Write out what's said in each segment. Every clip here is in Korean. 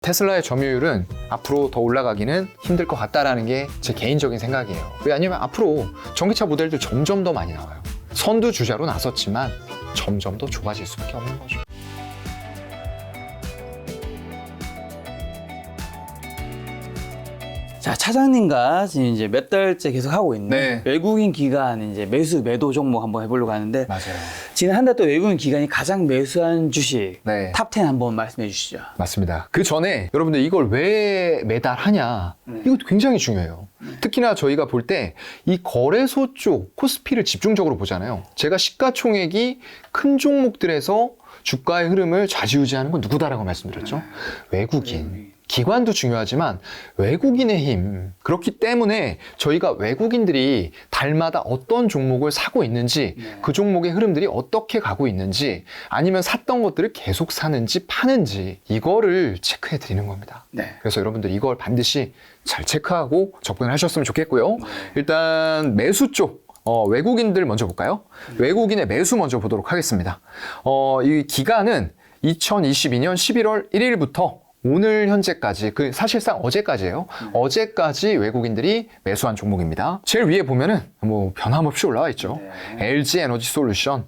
테슬라의 점유율은 앞으로 더 올라가기는 힘들 것 같다라는 게 제 개인적인 생각이에요. 왜냐면 앞으로 전기차 모델들 점점 더 많이 나와요. 선두주자로 나섰지만 점점 더 좁아질 수밖에 없는 거죠. 자, 차장님과 지금 이제 몇 달째 계속 하고 있는 네. 외국인 기관 이제 매수 매도 종목 한번 해보려고 하는데 맞아요. 지난 한 달 또 외국인 기관이 가장 매수한 주식 네. 탑 10 한번 말씀해 주시죠. 맞습니다. 그 전에 여러분들 이걸 왜 매달 하냐? 이것도 굉장히 중요해요. 특히나 저희가 볼 때 이 거래소 쪽 코스피를 집중적으로 보잖아요. 제가 시가총액이 큰 종목들에서 주가의 흐름을 좌지우지하는 건 누구다라고 말씀드렸죠? 외국인. 기관도 중요하지만 외국인의 힘. 그렇기 때문에 저희가 외국인들이 달마다 어떤 종목을 사고 있는지, 그 종목의 흐름들이 어떻게 가고 있는지, 아니면 샀던 것들을 계속 사는지 파는지, 이거를 체크해 드리는 겁니다. 네. 그래서 여러분들 이걸 반드시 잘 체크하고 접근을 하셨으면 좋겠고요. 일단 매수 쪽. 외국인들 먼저 볼까요? 외국인의 매수 먼저 보도록 하겠습니다. 이 기간은 2022년 11월 1일부터 오늘 현재까지, 사실상 어제까지예요. 어제까지 외국인들이 매수한 종목입니다. 제일 위에 보면은 뭐 변함없이 올라와 있죠. LG 에너지 솔루션.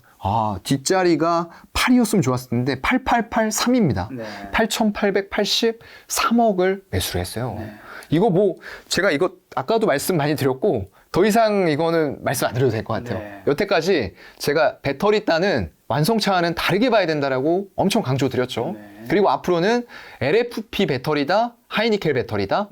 뒷자리가 8이었으면 좋았을 텐데 8883입니다. 8,883억을 매수를 했어요. 이거 뭐 제가 이거 아까도 말씀 많이 드렸고 더 이상 이거는 말씀 안 드려도 될 것 같아요. 여태까지 제가 배터리 따는 완성차와는 다르게 봐야 된다라고 엄청 강조드렸죠. 그리고 앞으로는 LFP 배터리다, 하이니켈 배터리다.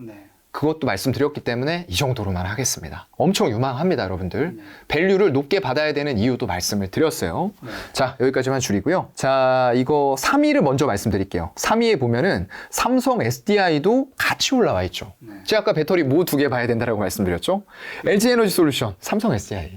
그것도 말씀드렸기 때문에 이 정도로만 하겠습니다. 엄청 유망합니다, 여러분들. 밸류를 높게 받아야 되는 이유도 말씀을 드렸어요. 자, 여기까지만 줄이고요. 자, 이거 3위를 먼저 말씀드릴게요. 3위에 보면은 삼성 SDI도 같이 올라와 있죠. 제가 아까 배터리 뭐 두 개 봐야 된다라고 말씀드렸죠. LG 에너지 솔루션, 삼성 SDI.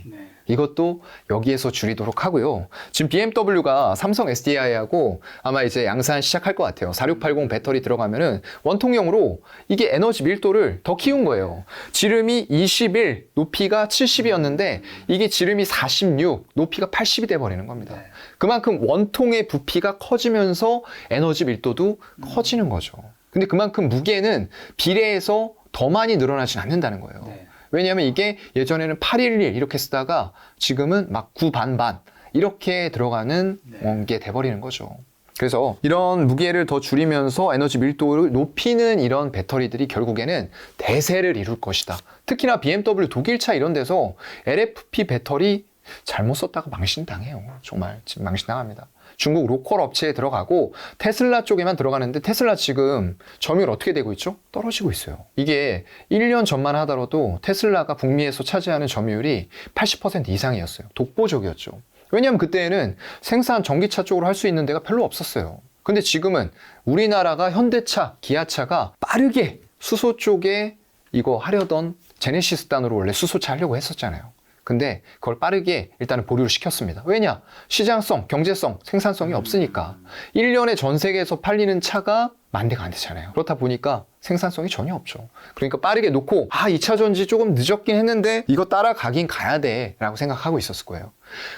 이것도 여기에서 줄이도록 하고요. 지금 BMW가 삼성 SDI하고 아마 이제 양산 시작할 것 같아요. 4680 배터리 들어가면은 원통형으로 이게 에너지 밀도를 더 키운 거예요. 지름이 21, 높이가 70이었는데 이게 지름이 46, 높이가 80이 돼버리는 겁니다. 그만큼 원통의 부피가 커지면서 에너지 밀도도 커지는 거죠. 근데 그만큼 무게는 비례해서 더 많이 늘어나진 않는다는 거예요. 왜냐하면 이게 예전에는 811 이렇게 쓰다가 지금은 막 9반반 이렇게 들어가는 게 돼버리는 거죠. 그래서 이런 무게를 더 줄이면서 에너지 밀도를 높이는 이런 배터리들이 결국에는 대세를 이룰 것이다. 특히나 BMW 독일차 이런 데서 LFP 배터리 잘못 썼다가 망신당해요. 정말 지금 망신당합니다. 중국 로컬 업체에 들어가고 테슬라 쪽에만 들어가는데 테슬라 지금 점유율 어떻게 되고 있죠? 떨어지고 있어요. 이게 1년 전만 하더라도 테슬라가 북미에서 차지하는 점유율이 80% 이상이었어요. 독보적이었죠. 왜냐하면 그때는 생산 전기차 쪽으로 할 수 있는 데가 별로 없었어요. 근데 지금은 우리나라가 현대차, 기아차가 빠르게 수소 쪽에 이거 하려던 제네시스단으로 원래 수소차 하려고 했었잖아요. 근데 그걸 빠르게 일단은 보류를 시켰습니다. 왜냐? 시장성, 경제성, 생산성이 없으니까. 1년에 전 세계에서 팔리는 차가 10,000대가 안 되잖아요. 그렇다 보니까 생산성이 전혀 없죠. 그러니까 빠르게 놓고 2차 전지 조금 늦었긴 했는데 이거 따라가긴 가야 돼 라고 생각하고 있었을 거예요.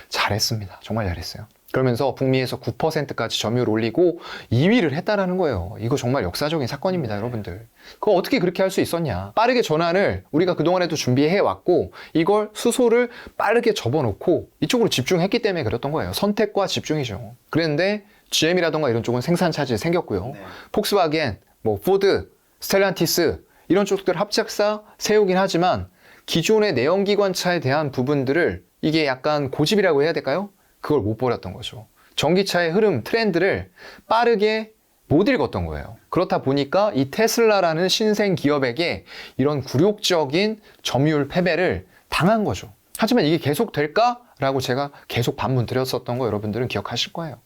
잘했습니다. 정말 잘했어요. 그러면서 북미에서 9%까지 점유율 올리고 2위를 했다라는 거예요. 이거 정말 역사적인 사건입니다, 여러분들. 그거 어떻게 그렇게 할 수 있었냐. 빠르게 전환을 우리가 그동안에도 준비해 왔고 이걸 수소를 빠르게 접어놓고 이쪽으로 집중했기 때문에 그랬던 거예요. 선택과 집중이죠. 그랬는데 GM이라던가 이런 쪽은 생산 차질이 생겼고요. 폭스바겐, 포드, 스텔란티스 이런 쪽들 합작사 세우긴 하지만 기존의 내연기관차에 대한 부분들을 이게 약간 고집이라고 해야 될까요? 그걸 못 버렸던 거죠. 전기차의 흐름, 트렌드를 빠르게 못 읽었던 거예요. 그렇다 보니까 이 테슬라라는 신생 기업에게 이런 굴욕적인 점유율 패배를 당한 거죠. 하지만 이게 계속 될까라고 제가 계속 반문 드렸었던 거 여러분들은 기억하실 거예요.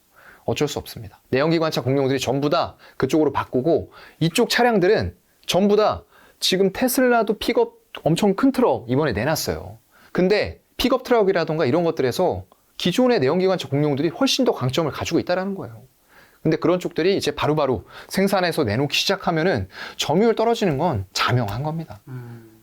어쩔 수 없습니다. 내연기관차 공룡들이 전부 다 그쪽으로 바꾸고 이쪽 차량들은 전부 다 지금 테슬라도 픽업 엄청 큰 트럭 이번에 내놨어요. 근데 픽업 트럭이라던가 이런 것들에서 기존의 내연기관차 공룡들이 훨씬 더 강점을 가지고 있다는 거예요. 근데 그런 쪽들이 이제 바로바로 생산해서 내놓기 시작하면은 점유율 떨어지는 건 자명한 겁니다.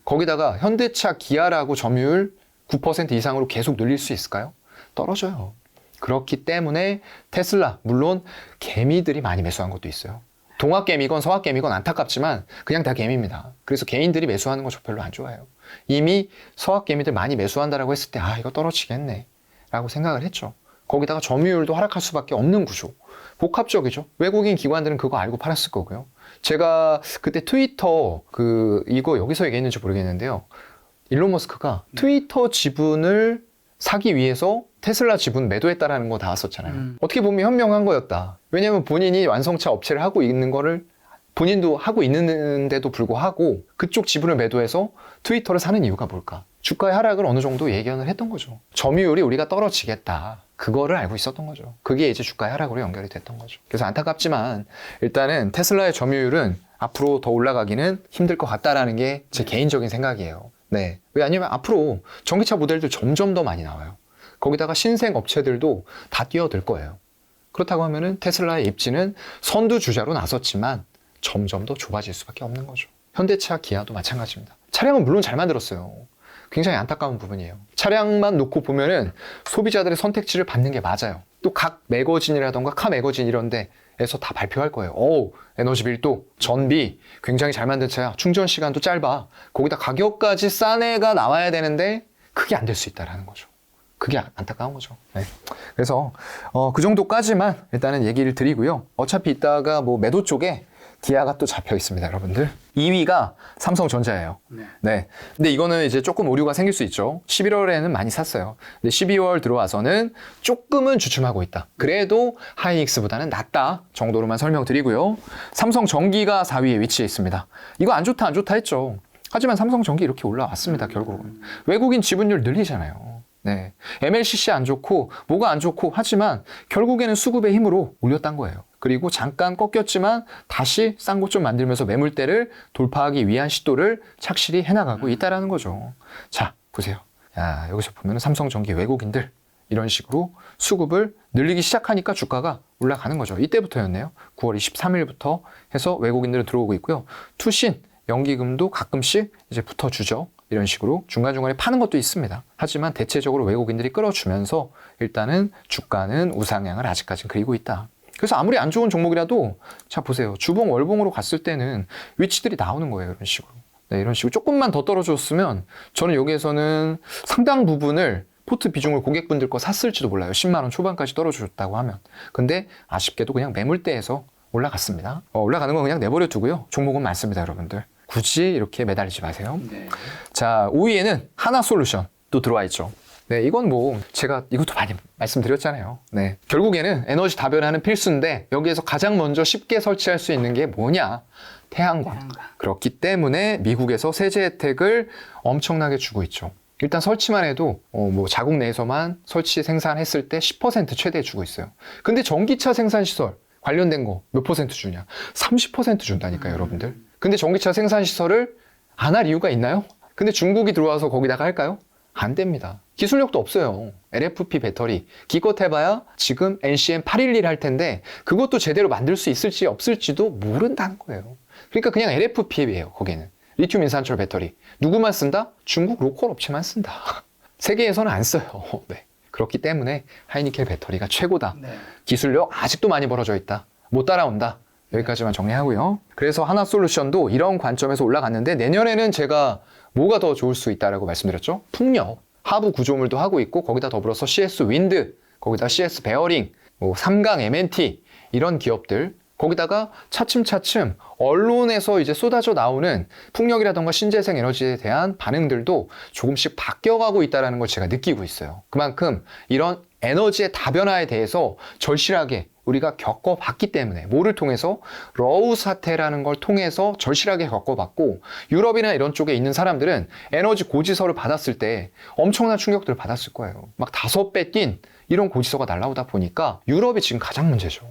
거기다가 현대차, 기아라고 점유율 9% 이상으로 계속 늘릴 수 있을까요? 떨어져요. 그렇기 때문에 테슬라, 물론 개미들이 많이 매수한 것도 있어요. 동학개미건 서학개미건 안타깝지만 그냥 다 개미입니다. 그래서 개인들이 매수하는 거 저 별로 안 좋아해요. 이미 서학개미들 많이 매수한다라고 했을 때 이거 떨어지겠네 라고 생각을 했죠. 거기다가 점유율도 하락할 수밖에 없는 구조. 복합적이죠. 외국인 기관들은 그거 알고 팔았을 거고요. 제가 그때 트위터 이거 여기서 얘기했는지 모르겠는데요. 일론 머스크가 트위터 지분을 사기 위해서 테슬라 지분 매도했다라는 거 나왔었잖아요. 어떻게 보면 현명한 거였다. 왜냐하면 본인이 완성차 업체를 하고 있는 거를 본인도 하고 있는데도 불구하고 그쪽 지분을 매도해서 트위터를 사는 이유가 뭘까? 주가의 하락을 어느 정도 예견을 했던 거죠. 점유율이 우리가 떨어지겠다. 그거를 알고 있었던 거죠. 그게 이제 주가의 하락으로 연결이 됐던 거죠. 그래서 안타깝지만 일단은 테슬라의 점유율은 앞으로 더 올라가기는 힘들 것 같다라는 게 제 개인적인 생각이에요. 네. 왜냐면 앞으로 전기차 모델들 점점 더 많이 나와요. 거기다가 신생 업체들도 다 뛰어들 거예요. 그렇다고 하면은 테슬라의 입지는 선두주자로 나섰지만 점점 더 좁아질 수밖에 없는 거죠. 현대차, 기아도 마찬가지입니다. 차량은 물론 잘 만들었어요. 굉장히 안타까운 부분이에요. 차량만 놓고 보면은 소비자들의 선택지를 받는 게 맞아요. 또 각 매거진이라던가 카 매거진 이런 데에서 다 발표할 거예요. 에너지 밀도, 전비 굉장히 잘 만든 차야. 충전 시간도 짧아. 거기다 가격까지 싼 애가 나와야 되는데 그게 안 될 수 있다라는 거죠. 그게 안타까운 거죠. 네. 그래서 그 정도까지만 일단은 얘기를 드리고요. 어차피 이따가 뭐 매도 쪽에 기아가 또 잡혀 있습니다, 여러분들. 2위가 삼성전자예요. 네. 근데 이거는 이제 조금 오류가 생길 수 있죠. 11월에는 많이 샀어요. 근데 12월 들어와서는 조금은 주춤하고 있다. 그래도 하이닉스보다는 낫다 정도로만 설명드리고요. 삼성전기가 4위에 위치해 있습니다. 이거 안 좋다 했죠. 하지만 삼성전기 이렇게 올라왔습니다, 결국은. 외국인 지분율 늘리잖아요. 네. MLCC 안 좋고 뭐가 안 좋고 하지만 결국에는 수급의 힘으로 올렸단 거예요. 그리고 잠깐 꺾였지만 다시 싼 곳 좀 만들면서 매물대를 돌파하기 위한 시도를 착실히 해나가고 있다라는 거죠. 자, 보세요. 야, 여기서 보면 삼성전기 외국인들 이런 식으로 수급을 늘리기 시작하니까 주가가 올라가는 거죠. 이때부터였네요. 9월 23일부터 해서 외국인들은 들어오고 있고요. 투신, 연기금도 가끔씩 이제 붙어주죠. 이런 식으로 중간중간에 파는 것도 있습니다. 하지만 대체적으로 외국인들이 끌어주면서 일단은 주가는 우상향을 아직까지는 그리고 있다. 그래서 아무리 안 좋은 종목이라도 자 보세요. 주봉 월봉으로 갔을 때는 위치들이 나오는 거예요. 이런 식으로. 네, 이런 식으로 조금만 더 떨어졌으면 저는 여기에서는 상당 부분을 포트 비중을 고객분들 거 샀을지도 몰라요. 10만 원 초반까지 떨어졌다고 하면. 근데 아쉽게도 그냥 매물대에서 올라갔습니다. 올라가는 건 그냥 내버려 두고요. 종목은 많습니다, 여러분들. 굳이 이렇게 매달리지 마세요. 네. 자, 5위에는 하나솔루션 또 들어와 있죠. 네, 이건 뭐 제가 이것도 많이 말씀드렸잖아요. 네, 결국에는 에너지 다변화는 필수인데 여기에서 가장 먼저 쉽게 설치할 수 있는 게 뭐냐? 태양광. 그렇기 때문에 미국에서 세제 혜택을 엄청나게 주고 있죠. 일단 설치만 해도 뭐 자국 내에서만 설치 생산했을 때 10% 최대 주고 있어요. 근데 전기차 생산 시설 관련된 거 몇 퍼센트 주냐? 30% 준다니까요, 여러분들. 근데 전기차 생산 시설을 안 할 이유가 있나요? 근데 중국이 들어와서 거기다가 할까요? 안 됩니다. 기술력도 없어요. LFP 배터리 기껏 해봐야 지금 NCM 811 할 텐데 그것도 제대로 만들 수 있을지 없을지도 모른다는 거예요. 그러니까 그냥 LFP예요. 거기는 리튬 인산철 배터리 누구만 쓴다? 중국 로컬 업체만 쓴다. 세계에서는 안 써요. 네. 그렇기 때문에 하이니켈 배터리가 최고다. 네. 기술력 아직도 많이 벌어져 있다. 못 따라온다. 여기까지만 정리하고요. 그래서 하나솔루션도 이런 관점에서 올라갔는데 내년에는 제가 뭐가 더 좋을 수 있다라고 말씀드렸죠? 풍력, 하부 구조물도 하고 있고 거기다 더불어서 CS 윈드, 거기다 CS 베어링, 뭐 삼강 MNT 이런 기업들 거기다가 차츰차츰 언론에서 이제 쏟아져 나오는 풍력이라던가 신재생 에너지에 대한 반응들도 조금씩 바뀌어가고 있다는 걸 제가 느끼고 있어요. 그만큼 이런 에너지의 다변화에 대해서 절실하게 우리가 겪어봤기 때문에 뭐를 통해서 러우 사태라는 걸 통해서 절실하게 겪어봤고 유럽이나 이런 쪽에 있는 사람들은 에너지 고지서를 받았을 때 엄청난 충격들을 받았을 거예요. 막 5배 뛴 이런 고지서가 날라오다 보니까 유럽이 지금 가장 문제죠.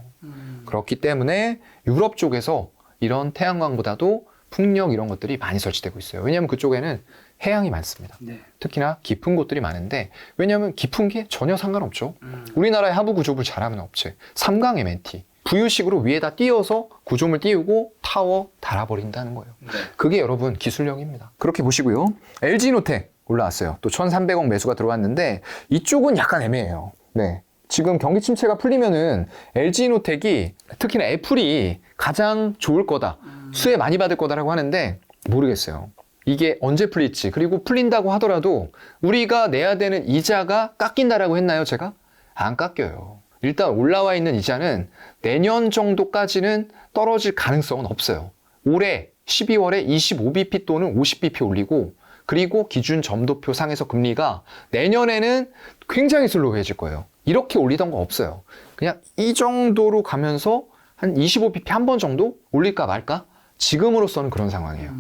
그렇기 때문에 유럽 쪽에서 이런 태양광보다도 풍력 이런 것들이 많이 설치되고 있어요. 왜냐하면 그쪽에는 해양이 많습니다. 네. 특히나 깊은 곳들이 많은데 왜냐하면 깊은 게 전혀 상관없죠. 우리나라의 하부 구조물 잘하는 업체 삼강 MNT 부유식으로 위에다 띄워서 구조물 띄우고 타워 달아버린다는 거예요. 네. 그게 여러분 기술력입니다. 그렇게 보시고요. LG노텍 올라왔어요. 또 1,300억 매수가 들어왔는데 이쪽은 약간 애매해요. 네. 지금 경기 침체가 풀리면은 LG이노텍이 특히나 애플이 가장 좋을 거다. 수혜 많이 받을 거다라고 하는데 모르겠어요. 이게 언제 풀릴지, 그리고 풀린다고 하더라도 우리가 내야 되는 이자가 깎인다라고 했나요, 제가? 안 깎여요. 일단 올라와 있는 이자는 내년 정도까지는 떨어질 가능성은 없어요. 올해 12월에 25bp 또는 50bp 올리고, 그리고 기준 점도표 상에서 금리가 내년에는 굉장히 슬로우해질 거예요. 이렇게 올리던 거 없어요. 그냥 이 정도로 가면서 한 25bp 한 번 정도 올릴까 말까? 지금으로서는 그런 상황이에요.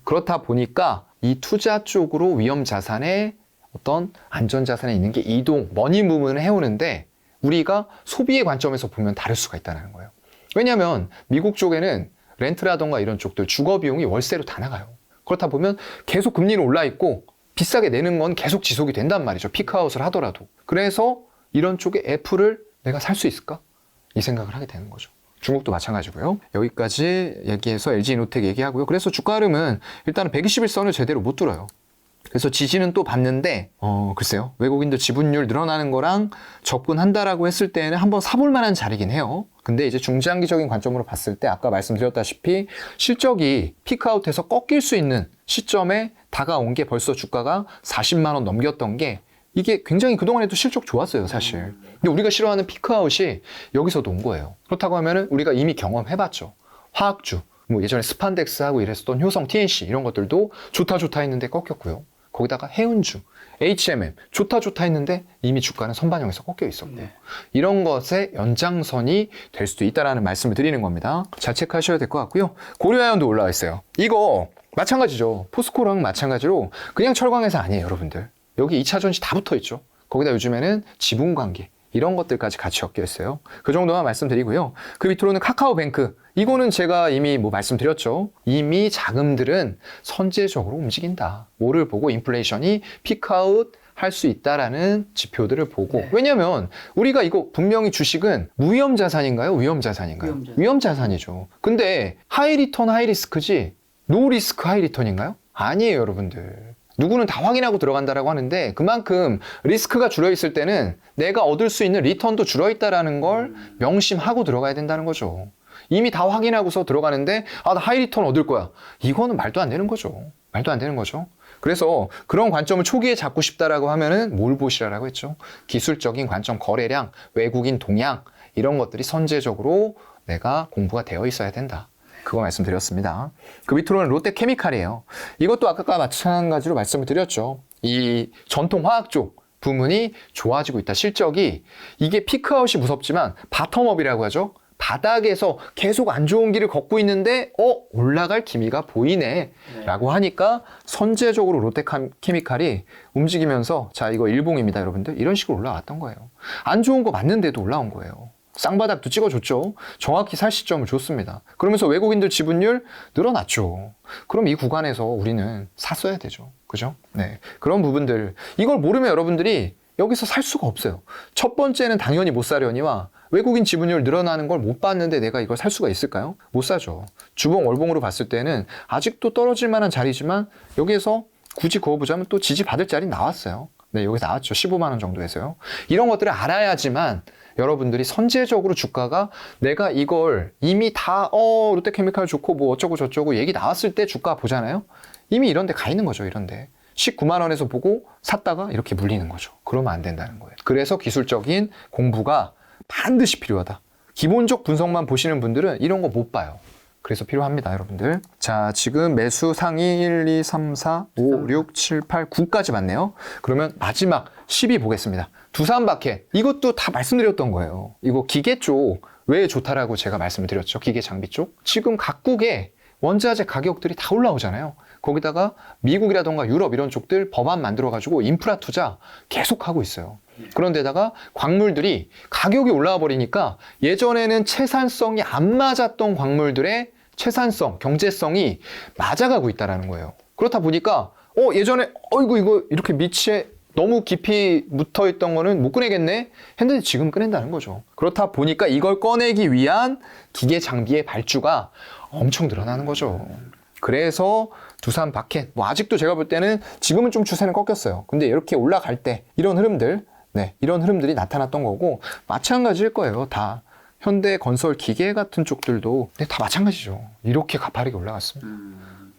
그렇다 보니까 이 투자 쪽으로 위험 자산에 어떤 안전 자산에 있는 게 이동, 머니 무브를 해오는데 우리가 소비의 관점에서 보면 다를 수가 있다는 거예요. 왜냐하면 미국 쪽에는 렌트라던가 이런 쪽들 주거 비용이 월세로 다 나가요. 그렇다 보면 계속 금리는 올라 있고 비싸게 내는 건 계속 지속이 된단 말이죠. 피크아웃을 하더라도. 그래서 이런 쪽에 애플을 내가 살 수 있을까? 이 생각을 하게 되는 거죠. 중국도 마찬가지고요. 여기까지 얘기해서 LG이노텍 얘기하고요. 그래서 주가 흐름은 일단은 121선을 제대로 못 뚫어요. 그래서 지지는 또 봤는데 글쎄요. 외국인들 지분율 늘어나는 거랑 접근한다라고 했을 때는 한번 사볼 만한 자리긴 해요. 근데 이제 중장기적인 관점으로 봤을 때 아까 말씀드렸다시피 실적이 피크아웃해서 꺾일 수 있는 시점에 다가온 게 벌써 주가가 40만 원 넘겼던 게 이게 굉장히 그동안에도 실적 좋았어요, 사실. 근데 우리가 싫어하는 피크아웃이 여기서도 온 거예요. 그렇다고 하면은 우리가 이미 경험해봤죠. 화학주, 뭐 예전에 스판덱스하고 이랬었던 효성 TNC 이런 것들도 좋다 했는데 꺾였고요. 거기다가 해운주, HMM 좋다 했는데 이미 주가는 선반영에서 꺾여 있었고 이런 것의 연장선이 될 수도 있다라는 말씀을 드리는 겁니다. 잘 체크하셔야 될 것 같고요. 고려아연도 올라와 있어요. 이거 마찬가지죠. 포스코랑 마찬가지로 그냥 철강회사 아니에요, 여러분들. 여기 2차 전지 다 붙어 있죠. 거기다 요즘에는 지분 관계 이런 것들까지 같이 엮여 있어요. 그 정도만 말씀드리고요. 그 밑으로는 카카오뱅크. 이거는 제가 이미 말씀드렸죠. 이미 자금들은 선제적으로 움직인다. 뭐를 보고 인플레이션이 피크아웃 할 수 있다라는 지표들을 보고. 왜냐면 우리가 이거 분명히 주식은 무위험 자산인가요? 위험 자산인가요? 위험 자산이죠. 근데 하이 리턴 하이 리스크지 노 리스크 하이 리턴인가요? 아니에요, 여러분들. 누구는 다 확인하고 들어간다라고 하는데 그만큼 리스크가 줄어있을 때는 내가 얻을 수 있는 리턴도 줄어있다라는 걸 명심하고 들어가야 된다는 거죠. 이미 다 확인하고서 들어가는데 나 하이 리턴 얻을 거야. 이거는 말도 안 되는 거죠. 말도 안 되는 거죠. 그래서 그런 관점을 초기에 잡고 싶다라고 하면은 뭘 보시라고 했죠. 기술적인 관점, 거래량, 외국인 동향 이런 것들이 선제적으로 내가 공부가 되어 있어야 된다. 그거 말씀드렸습니다. 그 밑으로는 롯데케미칼이에요. 이것도 아까 마찬가지로 말씀을 드렸죠. 이 전통 화학 쪽 부문이 좋아지고 있다. 실적이 이게 피크아웃이 무섭지만 바텀업이라고 하죠. 바닥에서 계속 안 좋은 길을 걷고 있는데 올라갈 기미가 보이네 라고 하니까 선제적으로 롯데케미칼이 움직이면서 자 이거 일봉입니다, 여러분들. 이런 식으로 올라왔던 거예요. 안 좋은 거 맞는데도 올라온 거예요. 쌍바닥도 찍어줬죠. 정확히 살 시점을 줬습니다. 그러면서 외국인들 지분율 늘어났죠. 그럼 이 구간에서 우리는 샀어야 되죠. 그죠? 네. 그런 부분들. 이걸 모르면 여러분들이 여기서 살 수가 없어요. 첫 번째는 당연히 못 사려니와 외국인 지분율 늘어나는 걸 못 봤는데 내가 이걸 살 수가 있을까요? 못 사죠. 주봉 월봉으로 봤을 때는 아직도 떨어질 만한 자리지만 여기에서 굳이 그어보자면 또 지지받을 자리 나왔어요. 네, 여기 나왔죠. 15만 원 정도에서요. 이런 것들을 알아야지만 여러분들이 선제적으로 주가가 내가 이걸 이미 다 롯데케미칼 좋고 뭐 어쩌고 저쩌고 얘기 나왔을 때 주가 보잖아요. 이미 이런 데 가 있는 거죠. 이런 데. 19만 원에서 보고 샀다가 이렇게 물리는 거죠. 그러면 안 된다는 거예요. 그래서 기술적인 공부가 반드시 필요하다. 기본적 분석만 보시는 분들은 이런 거 못 봐요. 그래서 필요합니다, 여러분들. 자, 지금 매수 상위 1, 2, 3, 4, 5, 6, 7, 8, 9까지 맞네요. 그러면 마지막 10위 보겠습니다. 두산바켓. 이것도 다 말씀드렸던 거예요. 이거 기계 쪽 왜 좋다라고 제가 말씀을 드렸죠. 기계 장비 쪽. 지금 각국의 원자재 가격들이 다 올라오잖아요. 거기다가 미국이라던가 유럽 이런 쪽들 법안 만들어가지고 인프라 투자 계속하고 있어요. 그런데다가 광물들이 가격이 올라와 버리니까 예전에는 채산성이 안 맞았던 광물들의 채산성, 경제성이 맞아가고 있다는 거예요. 그렇다 보니까 예전에 이거 이렇게 밑에 너무 깊이 묻어있던 거는 못 꺼내겠네 했는데 지금 꺼낸다는 거죠. 그렇다 보니까 이걸 꺼내기 위한 기계 장비의 발주가 엄청 늘어나는 거죠. 그래서 두산바켓 아직도 제가 볼 때는 지금은 좀 추세는 꺾였어요. 근데 이렇게 올라갈 때 이런 흐름들 네, 이런 흐름들이 나타났던 거고 마찬가지일 거예요. 다 현대 건설 기계 같은 쪽들도 네, 다 마찬가지죠. 이렇게 가파르게 올라갔습니다.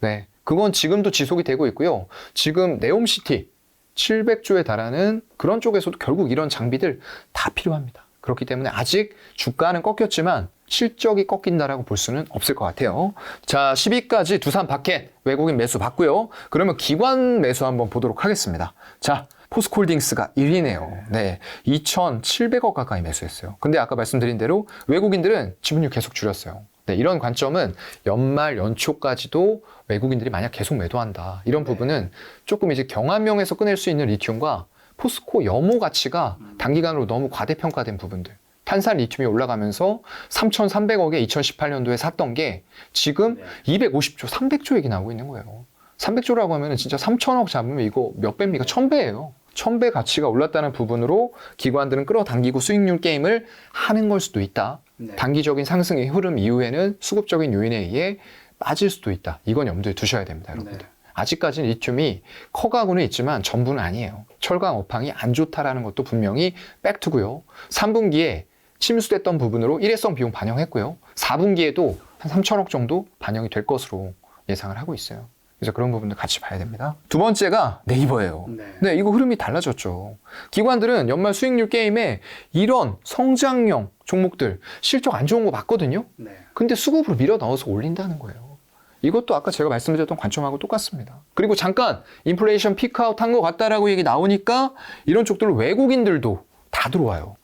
네, 그건 지금도 지속이 되고 있고요. 지금 네옴시티 700조에 달하는 그런 쪽에서도 결국 이런 장비들 다 필요합니다. 그렇기 때문에 아직 주가는 꺾였지만 실적이 꺾인다라고 볼 수는 없을 것 같아요. 자, 10위까지 두산 바켓 외국인 매수 봤고요. 그러면 기관 매수 한번 보도록 하겠습니다. 자, 포스코홀딩스가 1위네요. 네, 2,700억 가까이 매수했어요. 근데 아까 말씀드린 대로 외국인들은 지분율 계속 줄였어요. 네, 이런 관점은 연말 연초까지도 외국인들이 만약 계속 매도한다. 이런 부분은 조금 이제 경환명에서 꺼낼 수 있는 리튬과 포스코 염호 가치가 단기간으로 너무 과대평가된 부분들. 탄산 리튬이 올라가면서 3,300억에 2018년도에 샀던 게 지금 250조, 300조 얘기 나오고 있는 거예요. 300조라고 하면 진짜 3,000억 잡으면 이거 몇 배입니까? 1,000배예요. 1,000배 가치가 올랐다는 부분으로 기관들은 끌어당기고 수익률 게임을 하는 걸 수도 있다. 네. 단기적인 상승의 흐름 이후에는 수급적인 요인에 의해 빠질 수도 있다. 이건 염두에 두셔야 됩니다, 여러분들. 네. 아직까지는 리튬이 커가고는 있지만 전부는 아니에요. 철강 업황이 안 좋다라는 것도 분명히 팩트고요. 3분기에 침수됐던 부분으로 일회성 비용 반영했고요. 4분기에도 한 3천억 정도 반영이 될 것으로 예상을 하고 있어요. 그래서 그런 부분들 같이 봐야 됩니다. 두 번째가 네이버예요. 네, 이거 흐름이 달라졌죠. 기관들은 연말 수익률 게임에 이런 성장형 종목들 실적 안 좋은 거 맞거든요. 근데 수급으로 밀어 넣어서 올린다는 거예요. 이것도 아까 제가 말씀드렸던 관점하고 똑같습니다. 그리고 잠깐 인플레이션 피크아웃 한 것 같다라고 얘기 나오니까 이런 쪽들로 외국인들도 다 들어와요.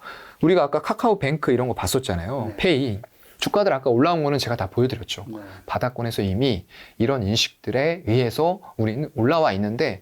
우리가 아까 카카오뱅크 이런 거 봤었잖아요. 네. 페이. 주가들 아까 올라온 거는 제가 다 보여드렸죠. 네. 바닥권에서 이미 이런 인식들에 의해서 우리는 올라와 있는데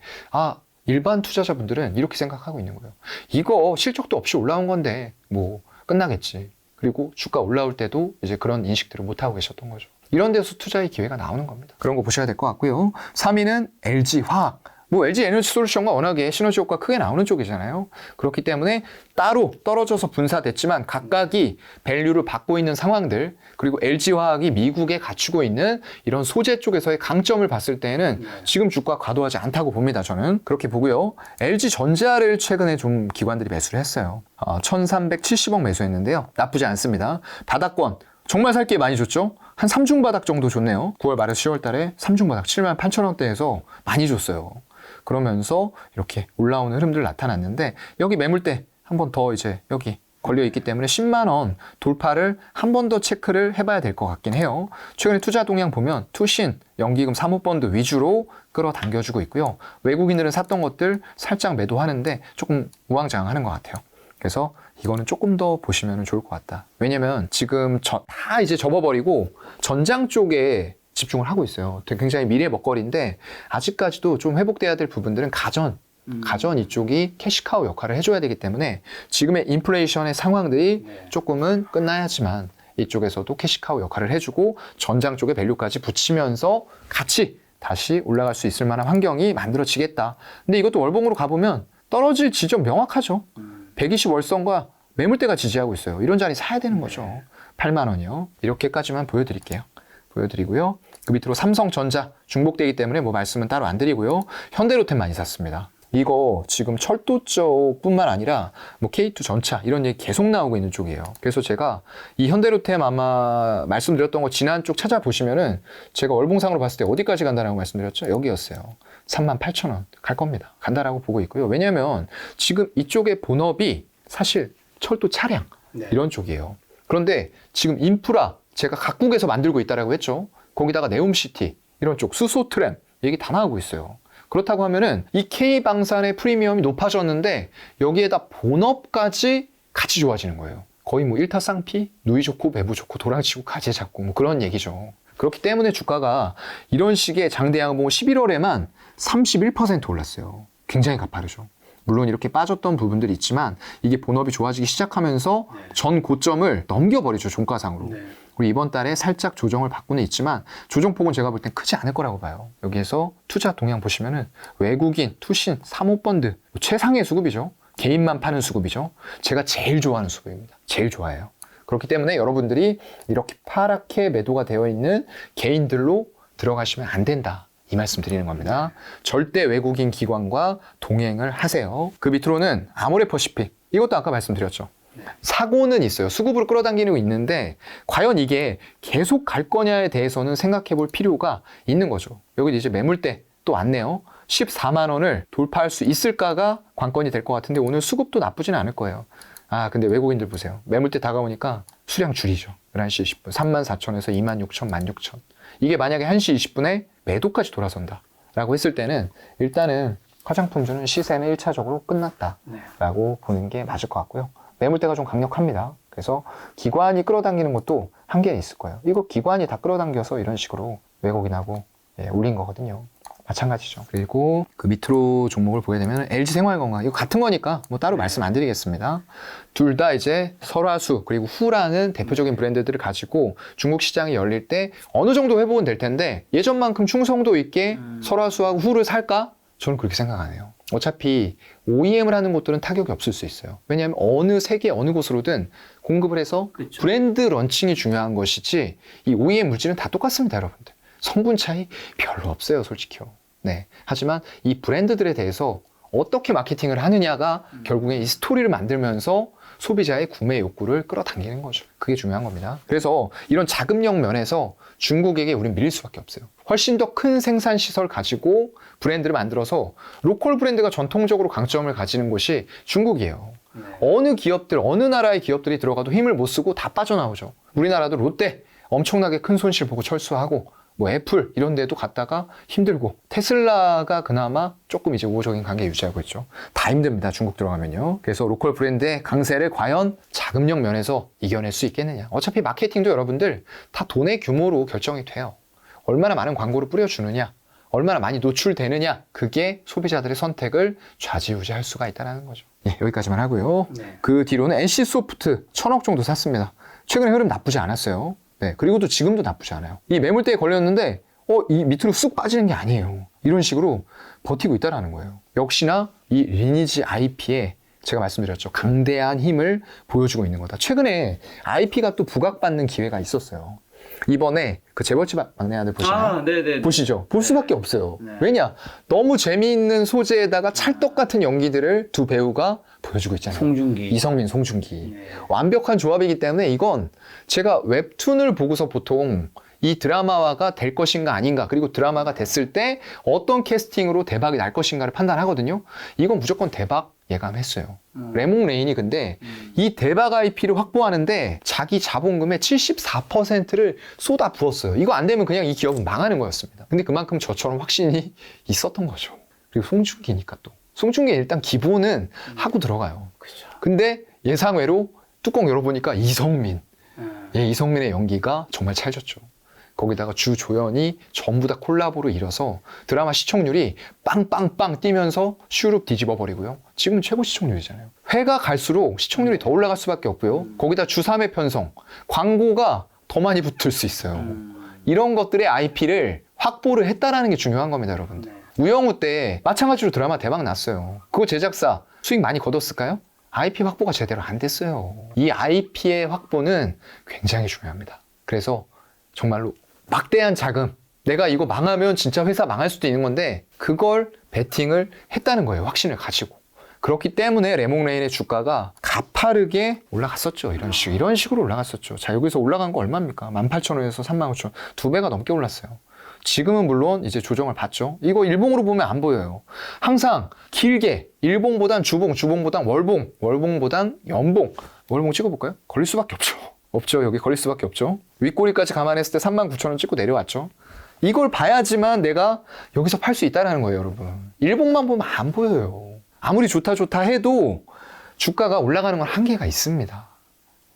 일반 투자자분들은 이렇게 생각하고 있는 거예요. 이거 실적도 없이 올라온 건데 뭐 끝나겠지. 그리고 주가 올라올 때도 이제 그런 인식들을 못하고 계셨던 거죠. 이런 데서 투자의 기회가 나오는 겁니다. 그런 거 보셔야 될 것 같고요. 3위는 LG화학. 뭐 LG 에너지 솔루션과 워낙에 시너지 효과 크게 나오는 쪽이잖아요. 그렇기 때문에 따로 떨어져서 분사됐지만 각각이 밸류를 받고 있는 상황들, 그리고 LG화학이 미국에 갖추고 있는 이런 소재 쪽에서의 강점을 봤을 때는 지금 주가 과도하지 않다고 봅니다. 저는 그렇게 보고요. LG전자를 최근에 좀 기관들이 매수를 했어요. 1,370억 매수했는데요. 나쁘지 않습니다. 바닥권 정말 살 게 많이 줬죠? 한 3중 바닥 정도 줬네요. 9월 말에서 10월 달에 3중 바닥 78,000원대에서 많이 줬어요. 그러면서 이렇게 올라오는 흐름들 나타났는데 여기 매물대 한 번 더 이제 여기 걸려 있기 때문에 10만 원 돌파를 한 번 더 체크를 해봐야 될 것 같긴 해요. 최근에 투자 동향 보면 투신, 연기금 사모펀드 위주로 끌어당겨주고 있고요. 외국인들은 샀던 것들 살짝 매도하는데 조금 우왕좌왕하는 것 같아요. 그래서 이거는 조금 더 보시면 좋을 것 같다. 왜냐면 지금 다 이제 접어버리고 전장 쪽에 집중을 하고 있어요. 굉장히 미래 먹거리인데 아직까지도 좀 회복돼야 될 부분들은 가전 이쪽이 캐시카우 역할을 해줘야 되기 때문에 지금의 인플레이션의 상황들이 조금은 끝나야지만 이쪽에서도 캐시카우 역할을 해주고 전장 쪽에 밸류까지 붙이면서 같이 다시 올라갈 수 있을 만한 환경이 만들어지겠다. 근데 이것도 월봉으로 가보면 떨어질 지점 명확하죠. 120 월선과 매물대가 지지하고 있어요. 이런 자리 사야 되는 거죠. 8만 원이요. 이렇게까지만 보여드릴게요. 보여드리고요. 그 밑으로 삼성전자 중복되기 때문에 뭐 말씀은 따로 안 드리고요. 현대로템 많이 샀습니다. 이거 지금 철도 쪽뿐만 아니라 뭐 K2 전차 이런 얘기 계속 나오고 있는 쪽이에요. 그래서 제가 이 현대로템 아마 말씀드렸던 거 지난 쪽 찾아보시면은 제가 월봉상으로 봤을 때 어디까지 간다라고 말씀드렸죠? 여기였어요. 38,000원 갈 겁니다. 간다라고 보고 있고요. 왜냐하면 지금 이쪽의 본업이 사실 철도 차량 이런 쪽이에요. 그런데 지금 인프라 제가 각국에서 만들고 있다라고 했죠. 거기다가 네옴시티 이런 쪽 수소 트램 얘기 다 나오고 있어요. 그렇다고 하면은 이 K방산의 프리미엄이 높아졌는데 여기에다 본업까지 같이 좋아지는 거예요. 거의 뭐 일타쌍피, 누이 좋고 매부 좋고 도랑치고 가재 잡고 뭐 그런 얘기죠. 그렇기 때문에 주가가 이런 식의 장대양을 보고 11월에만 31% 올랐어요. 굉장히 가파르죠. 물론 이렇게 빠졌던 부분들이 있지만 이게 본업이 좋아지기 시작하면서 전 고점을 넘겨버리죠. 종가상으로. 그리고 이번 달에 살짝 조정을 받고는 있지만 조정폭은 제가 볼 땐 크지 않을 거라고 봐요. 여기에서 투자 동향 보시면은 외국인, 투신, 사모펀드 최상의 수급이죠. 개인만 파는 수급이죠. 제가 제일 좋아하는 수급입니다. 제일 좋아해요. 그렇기 때문에 여러분들이 이렇게 파랗게 매도가 되어 있는 개인들로 들어가시면 안 된다. 이 말씀 드리는 겁니다. 절대 외국인 기관과 동행을 하세요. 그 밑으로는 아모레퍼시픽. 이것도 아까 말씀드렸죠. 사고는 있어요. 수급으로 끌어당기고 있는데 과연 이게 계속 갈 거냐에 대해서는 생각해 볼 필요가 있는 거죠. 여기 이제 매물대 또 왔네요. 14만 원을 돌파할 수 있을까가 관건이 될 것 같은데 오늘 수급도 나쁘진 않을 거예요. 아, 근데 외국인들 보세요. 매물대 다가오니까 수량 줄이죠. 11시 20분. 34,000에서 26,000, 16,000. 이게 만약에 1시 20분에 매도까지 돌아선다 라고 했을 때는 일단은 화장품주는 시세는 1차적으로 끝났다라고 보는 게 맞을 것 같고요. 매물대가 좀 강력합니다. 그래서 기관이 끌어당기는 것도 한계는 있을 거예요. 이거 기관이 다 끌어당겨서 이런 식으로 외국인하고 올린 거거든요. 마찬가지죠. 그리고 그 밑으로 종목을 보게 되면 LG생활건강 이거 같은 거니까 뭐 따로 말씀 안 드리겠습니다. 둘 다 이제 설화수 그리고 후라는 대표적인 브랜드들을 가지고 중국 시장이 열릴 때 어느 정도 회복은 될 텐데 예전만큼 충성도 있게 설화수하고 후를 살까? 저는 그렇게 생각 안 해요. 어차피 OEM을 하는 곳들은 타격이 없을 수 있어요. 왜냐하면 어느 세계 어느 곳으로든 공급을 해서 그렇죠. 브랜드 런칭이 중요한 것이지 이 OEM 물질은 다 똑같습니다, 여러분들. 성분 차이 별로 없어요, 솔직히요. 네. 하지만 이 브랜드들에 대해서 어떻게 마케팅을 하느냐가 결국에 이 스토리를 만들면서 소비자의 구매 욕구를 끌어당기는 거죠. 그게 중요한 겁니다. 그래서 이런 자금력 면에서 중국에게 우린 밀릴 수밖에 없어요. 훨씬 더 큰 생산 시설 가지고 브랜드를 만들어서 로컬 브랜드가 전통적으로 강점을 가지는 곳이 중국이에요. 어느 기업들, 어느 나라의 기업들이 들어가도 힘을 못 쓰고 다 빠져나오죠. 우리나라도 롯데 엄청나게 큰 손실 보고 철수하고 뭐 애플 이런 데도 갔다가 힘들고 테슬라가 그나마 조금 이제 우호적인 관계 유지하고 있죠. 다 힘듭니다. 중국 들어가면요. 그래서 로컬 브랜드의 강세를 과연 자금력 면에서 이겨낼 수 있겠느냐. 어차피 마케팅도 여러분들 다 돈의 규모로 결정이 돼요. 얼마나 많은 광고를 뿌려주느냐, 얼마나 많이 노출되느냐, 그게 소비자들의 선택을 좌지우지할 수가 있다는 거죠. 예, 여기까지만 하고요. 네. 그 뒤로는 NC소프트 1,000억 정도 샀습니다. 최근에 흐름 나쁘지 않았어요. 네, 그리고 또 지금도 나쁘지 않아요. 이 매물대에 걸렸는데 이 밑으로 쑥 빠지는 게 아니에요. 이런 식으로 버티고 있다는 거예요. 역시나 이 리니지 IP에 제가 말씀드렸죠. 강대한 힘을 보여주고 있는 거다. 최근에 IP가 또 부각받는 기회가 있었어요. 이번에 그 재벌집 막내 아들 보시나요? 네네. 보시죠. 볼 수밖에 없어요. 네. 왜냐? 너무 재미있는 소재에다가 찰떡 같은 연기들을 두 배우가 보여주고 있잖아요. 송중기. 이성민, 송중기. 네. 완벽한 조합이기 때문에 이건 제가 웹툰을 보고서 보통 이 드라마화가 될 것인가 아닌가, 그리고 드라마가 됐을 때 어떤 캐스팅으로 대박이 날 것인가를 판단하거든요. 이건 무조건 대박 예감했어요. 레몽 레인이 근데 이 대박 IP를 확보하는데 자기 자본금의 74%를 쏟아 부었어요. 이거 안 되면 그냥 이 기업은 망하는 거였습니다. 근데 그만큼 저처럼 확신이 있었던 거죠. 그리고 송중기니까 또. 송중기 일단 기본은 하고 들어가요. 그렇죠. 근데 예상외로 뚜껑 열어보니까 이성민. 예, 이성민의 연기가 정말 찰졌죠. 거기다가 주조연이 전부 다 콜라보로 이뤄서 드라마 시청률이 빵빵빵 뛰면서 슈룹 뒤집어 버리고요. 지금 최고 시청률이잖아요. 회가 갈수록 시청률이 더 올라갈 수밖에 없고요. 거기다 주3회 편성, 광고가 더 많이 붙을 수 있어요. 이런 것들의 IP를 확보를 했다라는 게 중요한 겁니다, 여러분들. 우영우 때 마찬가지로 드라마 대박 났어요. 그거 제작사 수익 많이 거뒀을까요? IP 확보가 제대로 안 됐어요. 이 IP의 확보는 굉장히 중요합니다. 그래서 정말로 막대한 자금, 내가 이거 망하면 진짜 회사 망할 수도 있는 건데 그걸 베팅을 했다는 거예요. 확신을 가지고. 그렇기 때문에 레몽레인의 주가가 가파르게 올라갔었죠. 이런 식으로 올라갔었죠. 자, 여기서 올라간 거 얼마입니까? 18,000원에서 35,000원. 2배가 넘게 올랐어요. 지금은 물론 이제 조정을 받죠. 이거 일봉으로 보면 안 보여요. 항상 길게 일봉보단 주봉, 주봉보단 월봉, 월봉보단 연봉. 월봉 찍어볼까요? 걸릴 수밖에 없죠. 여기 걸릴 수밖에 없죠. 윗꼬리까지 감안했을 때 39,000원 찍고 내려왔죠. 이걸 봐야지만 내가 여기서 팔 수 있다는 거예요, 여러분. 일봉만 보면 안 보여요. 아무리 좋다 해도 주가가 올라가는 건 한계가 있습니다.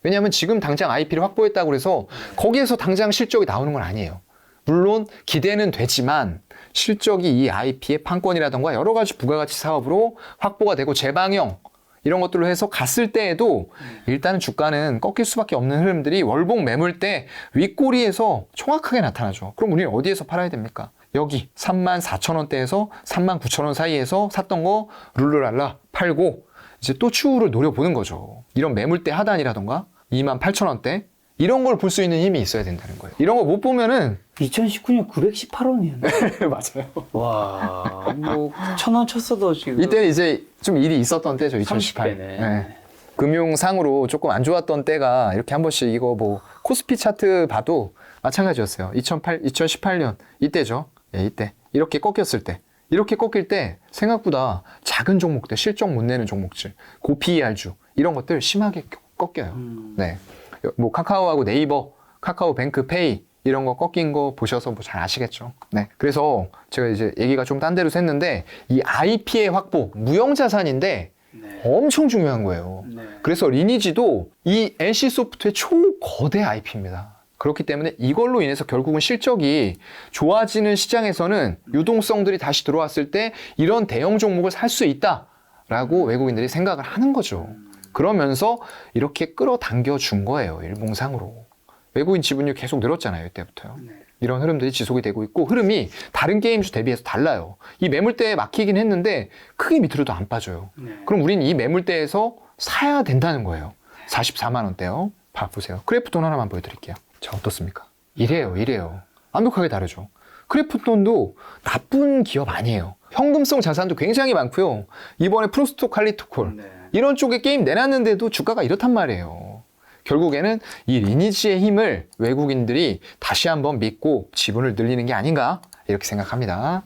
왜냐하면 지금 당장 IP를 확보했다고 해서 거기에서 당장 실적이 나오는 건 아니에요. 물론 기대는 되지만 실적이 이 IP의 판권이라던가 여러 가지 부가가치 사업으로 확보가 되고 재방영 이런 것들로 해서 갔을 때에도 일단은 주가는 꺾일 수밖에 없는 흐름들이 월봉 매물대 윗꼬리에서 정확하게 나타나죠. 그럼 우리는 어디에서 팔아야 됩니까? 여기 34,000원대에서 39,000원 사이에서 샀던 거 룰루랄라 팔고 이제 또 추후를 노려보는 거죠. 이런 매물대 하단이라던가 28,000원대 이런 걸 볼 수 있는 힘이 있어야 된다는 거예요. 이런 거 못 보면은 2019년 918원이었네. 맞아요. 와, 뭐 1,000원 쳤어도 지금 이때는 이제 좀 일이 있었던 때죠. 2018. 30배네. 네. 금융상으로 조금 안 좋았던 때가 이렇게 한 번씩 이거 뭐 코스피 차트 봐도 마찬가지였어요. 2018년 이때죠. 예, 이때 이렇게 꺾였을 때. 이렇게 꺾일 때 생각보다 작은 종목들, 실적 못 내는 종목들, 고PER주 이런 것들 심하게 꺾여요. 네, 뭐 카카오하고 네이버, 카카오뱅크 페이 이런 거 꺾인 거 보셔서 뭐 잘 아시겠죠. 네, 그래서 제가 이제 얘기가 좀 딴 데로 샜는데 이 IP의 확보, 무형자산인데 네. 엄청 중요한 거예요. 네. 그래서 리니지도 이 NC소프트의 초거대 IP입니다. 그렇기 때문에 이걸로 인해서 결국은 실적이 좋아지는 시장에서는 유동성들이 다시 들어왔을 때 이런 대형 종목을 살 수 있다라고 외국인들이 생각을 하는 거죠. 그러면서 이렇게 끌어당겨 준 거예요. 일봉상으로. 외국인 지분율 계속 늘었잖아요. 이때부터요. 이런 흐름들이 지속이 되고 있고 흐름이 다른 게임주 대비해서 달라요. 이 매물대에 막히긴 했는데 크게 밑으로도 안 빠져요. 그럼 우린 이 매물대에서 사야 된다는 거예요. 44만 원대요. 보세요. 크래프톤 하나만 보여드릴게요. 자, 어떻습니까? 이래요. 완벽하게 다르죠. 크래프톤도 나쁜 기업 아니에요. 현금성 자산도 굉장히 많고요. 이번에 프로스토 칼리토콜 이런 쪽에 게임 내놨는데도 주가가 이렇단 말이에요. 결국에는 이 리니지의 힘을 외국인들이 다시 한번 믿고 지분을 늘리는 게 아닌가 이렇게 생각합니다.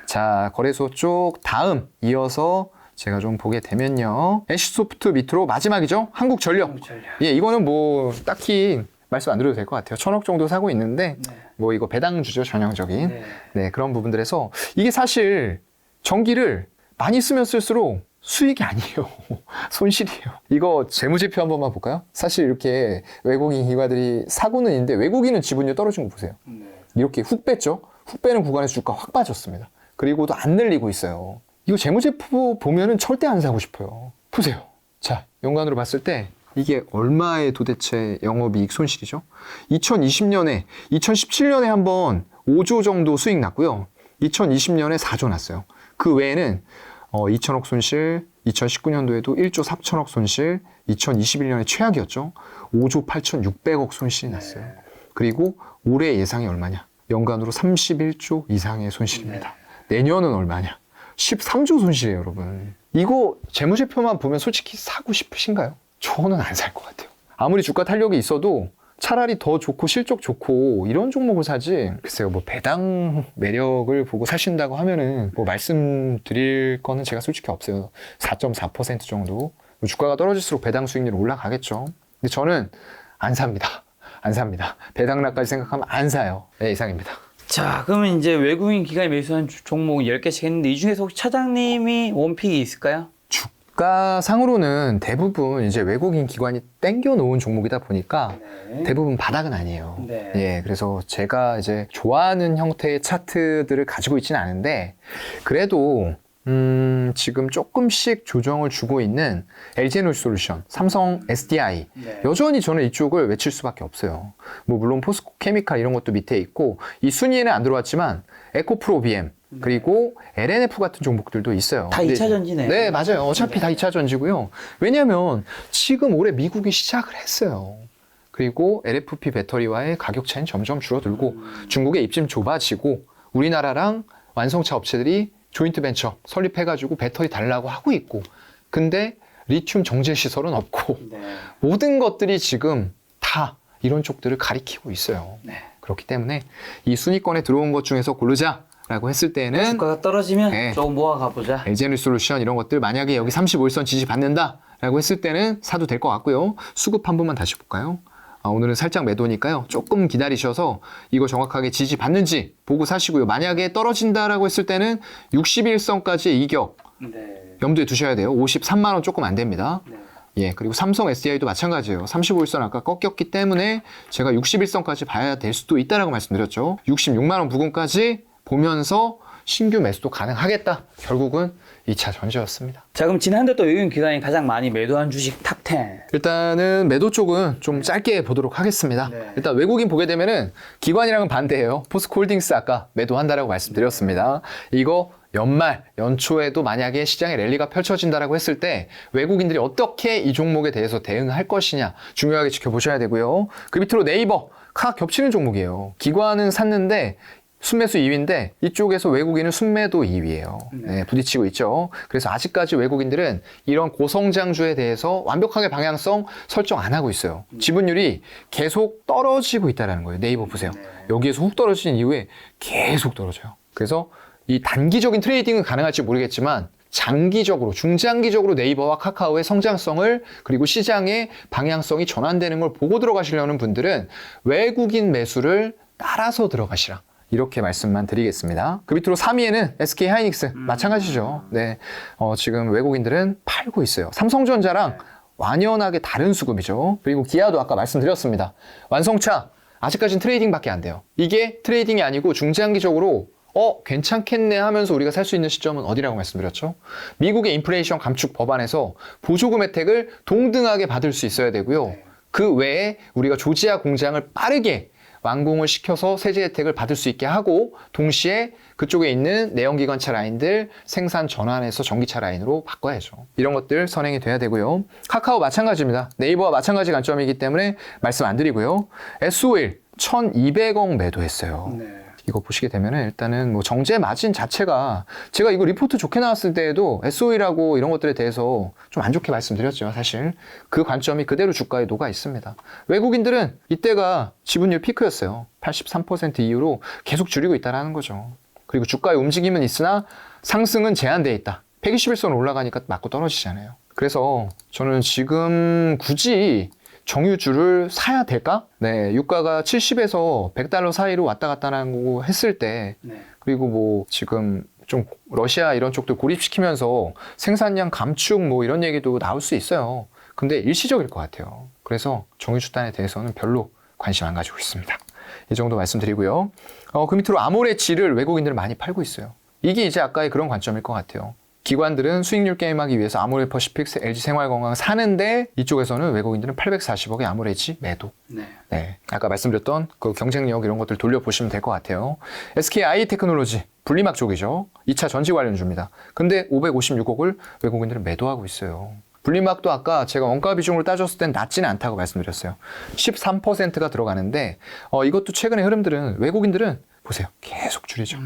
자, 거래소 쪽 다음 이어서 제가 좀 보게 되면요. NC소프트 밑으로 마지막이죠. 한국전력. 예, 이거는 뭐 딱히 말씀 안 드려도 될 것 같아요. 1,000억 정도 사고 있는데 뭐 이거 배당주죠. 전형적인. 네, 그런 부분들에서 이게 사실 전기를 많이 쓰면 쓸수록 수익이 아니에요. 손실이에요. 이거 재무제표 한 번만 볼까요? 사실 이렇게 외국인 기관들이 사고는 있는데 외국인은 지분율 떨어진 거 보세요. 이렇게 훅 뺐죠. 훅 빼는 구간에서 주가 확 빠졌습니다. 그리고도 안 늘리고 있어요. 이거 재무제표 보면은 절대 안 사고 싶어요. 보세요. 자, 연간으로 봤을 때 이게 얼마의 도대체 영업이익 손실이죠? 2017년에 한번 5조 정도 수익 났고요. 2020년에 4조 났어요. 그 외에는 2천억 손실, 2019년도에도 1조 4천억 손실, 2021년에 최악이었죠. 5조 8,600억 손실이 났어요. 그리고 올해 예상이 얼마냐? 연간으로 31조 이상의 손실입니다. 내년은 얼마냐? 13조 손실이에요, 여러분. 이거 재무제표만 보면 솔직히 사고 싶으신가요? 저는 안 살 것 같아요. 아무리 주가 탄력이 있어도 차라리 더 좋고 실적 좋고 이런 종목을 사지. 글쎄요, 뭐 배당 매력을 보고 사신다고 하면은 뭐 말씀드릴 거는 제가 솔직히 없어요. 4.4% 정도. 주가가 떨어질수록 배당 수익률이 올라가겠죠. 근데 저는 안 삽니다. 안 삽니다. 배당락까지 생각하면 안 사요. 네, 이상입니다. 자, 그러면 이제 외국인 기관이 매수한 종목 10개씩 했는데 이 중에서 혹시 차장님이 원픽이 있을까요? 주가상으로는 대부분 이제 외국인 기관이 땡겨 놓은 종목이다 보니까 대부분 바닥은 아니에요. 예, 그래서 제가 이제 좋아하는 형태의 차트들을 가지고 있지는 않은데 그래도 지금 조금씩 조정을 주고 있는 LG에너지솔루션, 삼성 SDI 여전히 저는 이쪽을 외칠 수밖에 없어요. 뭐 물론 포스코 케미칼 이런 것도 밑에 있고 이 순위에는 안 들어왔지만 에코프로비엠 그리고 LNF 같은 종목들도 있어요. 다 2차 전지네요. 네, 맞아요. 어차피 다 2차 전지고요. 왜냐하면 지금 올해 미국이 시작을 했어요. 그리고 LFP 배터리와의 가격 차이는 점점 줄어들고 중국의 입지는 좁아지고 우리나라랑 완성차 업체들이 조인트 벤처 설립해가지고 배터리 달라고 하고 있고 근데 리튬 정제 시설은 없고 모든 것들이 지금 다 이런 쪽들을 가리키고 있어요. 그렇기 때문에 이 순위권에 들어온 것 중에서 고르자라고 했을 때는 주가가 떨어지면 조금 모아가보자. LG에너지솔루션 이런 것들 만약에 여기 35일선 지지 받는다라고 했을 때는 사도 될 것 같고요. 수급 한 번만 다시 볼까요? 오늘은 살짝 매도니까요. 조금 기다리셔서 이거 정확하게 지지 받는지 보고 사시고요. 만약에 떨어진다라고 했을 때는 61선까지의 이격 염두에 두셔야 돼요. 53만 원 조금 안 됩니다. 예, 그리고 삼성 SDI도 마찬가지예요. 35일선 아까 꺾였기 때문에 제가 61선까지 봐야 될 수도 있다라고 말씀드렸죠. 66만 원 부근까지 보면서 신규 매수도 가능하겠다. 결국은 2차 전지였습니다. 자, 그럼 지난 한 달 또 외국인 기관이 가장 많이 매도한 주식 탑 10. 일단은 매도 쪽은 좀 짧게 보도록 하겠습니다. 일단 외국인 보게 되면은 기관이랑은 반대예요. 포스코홀딩스 아까 매도한다라고 말씀드렸습니다. 이거 연말, 연초에도 만약에 시장에 랠리가 펼쳐진다라고 했을 때 외국인들이 어떻게 이 종목에 대해서 대응할 것이냐 중요하게 지켜보셔야 되고요. 그 밑으로 네이버, 카 겹치는 종목이에요. 기관은 샀는데 순매수 2위인데 이쪽에서 외국인은 순매도 2위예요. 네, 부딪히고 있죠. 그래서 아직까지 외국인들은 이런 고성장주에 대해서 완벽하게 방향성 설정 안 하고 있어요. 지분율이 계속 떨어지고 있다는 거예요. 네이버 보세요. 여기에서 훅 떨어진 이후에 계속 떨어져요. 그래서 이 단기적인 트레이딩은 가능할지 모르겠지만 장기적으로, 중장기적으로 네이버와 카카오의 성장성을 그리고 시장의 방향성이 전환되는 걸 보고 들어가시려는 분들은 외국인 매수를 따라서 들어가시라. 이렇게 말씀만 드리겠습니다. 그 밑으로 3위에는 SK 하이닉스 마찬가지죠. 네, 지금 외국인들은 팔고 있어요. 삼성전자랑 완연하게 다른 수급이죠. 그리고 기아도 아까 말씀드렸습니다. 완성차 아직까지는 트레이딩밖에 안 돼요. 이게 트레이딩이 아니고 중장기적으로 괜찮겠네 하면서 우리가 살 수 있는 시점은 어디라고 말씀드렸죠? 미국의 인플레이션 감축 법안에서 보조금 혜택을 동등하게 받을 수 있어야 되고요. 그 외에 우리가 조지아 공장을 빠르게 완공을 시켜서 세제 혜택을 받을 수 있게 하고 동시에 그쪽에 있는 내연기관차 라인들 생산 전환해서 전기차 라인으로 바꿔야죠. 이런 것들 선행이 돼야 되고요. 카카오 마찬가지입니다. 네이버와 마찬가지 관점이기 때문에 말씀 안 드리고요. SO일 1200억 매도했어요. 네. 이거 보시게 되면은 일단은 뭐 정제 마진 자체가 제가 이거 리포트 좋게 나왔을 때에도 SOE라고 이런 것들에 대해서 좀 안 좋게 말씀드렸죠. 사실 그 관점이 그대로 주가에 녹아 있습니다. 외국인들은 이때가 지분율 피크였어요. 83% 이후로 계속 줄이고 있다는 거죠. 그리고 주가의 움직임은 있으나 상승은 제한되어 있다. 121선 올라가니까 맞고 떨어지잖아요. 그래서 저는 지금 굳이 정유주를 사야 될까? 네, 유가가 70에서 100달러 사이로 왔다 갔다 하고 했을 때, 그리고 뭐 지금 좀 러시아 이런 쪽도 고립시키면서 생산량 감축 뭐 이런 얘기도 나올 수 있어요. 근데 일시적일 것 같아요. 그래서 정유주단에 대해서는 별로 관심 안 가지고 있습니다. 이 정도 말씀드리고요. 그 밑으로 아모레지를 외국인들은 많이 팔고 있어요. 이게 이제 아까의 그런 관점일 것 같아요. 기관들은 수익률 게임하기 위해서 아모레퍼시픽, LG생활건강 사는데 이쪽에서는 외국인들은 840억의 아모레지 매도. 네. 아까 말씀드렸던 그 경쟁력 이런 것들 돌려보시면 될 것 같아요. SKI테크놀로지 분리막 쪽이죠. 2차 전지 관련주입니다. 근데 556억을 외국인들은 매도하고 있어요. 분리막도 아까 제가 원가 비중으로 따졌을 땐 낮지는 않다고 말씀드렸어요. 13%가 들어가는데 이것도 최근의 흐름들은 외국인들은 보세요. 계속 줄이죠.